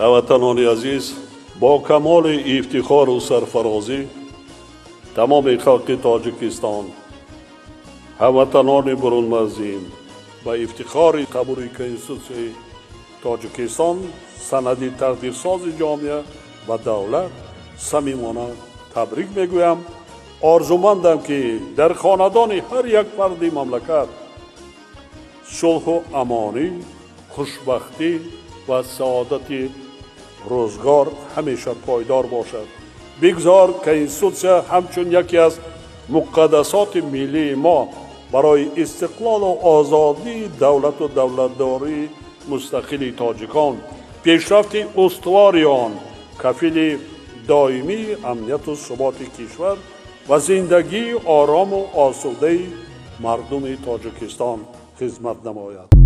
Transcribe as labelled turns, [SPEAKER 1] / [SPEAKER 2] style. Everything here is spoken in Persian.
[SPEAKER 1] هموطنان عزیز، با کمال افتخار و سرفرازی تمام خلق تاجیکستان، هموطنان برون مرزی با افتخار قبول کنستیتوسیون تاجیکستان سند تقدیرساز جامعه و دولت صمیمانه تبریک میگویم. آرزومندم که در خاندان هر یک فرد مملکت صلح و امانی، خوشبختی و سعادت روزگار همیشه پایدار باشد. بگذار کنستیتوسیون همچون یکی از مقدسات ملی ما برای استقلال و آزادی دولت و دولتداری مستقل تاجیکان، پیشرفت استواری آن، کفیل دائمی امنیت و ثبات کشور و زندگی آرام و آسوده مردم تاجیکستان خدمت نماید.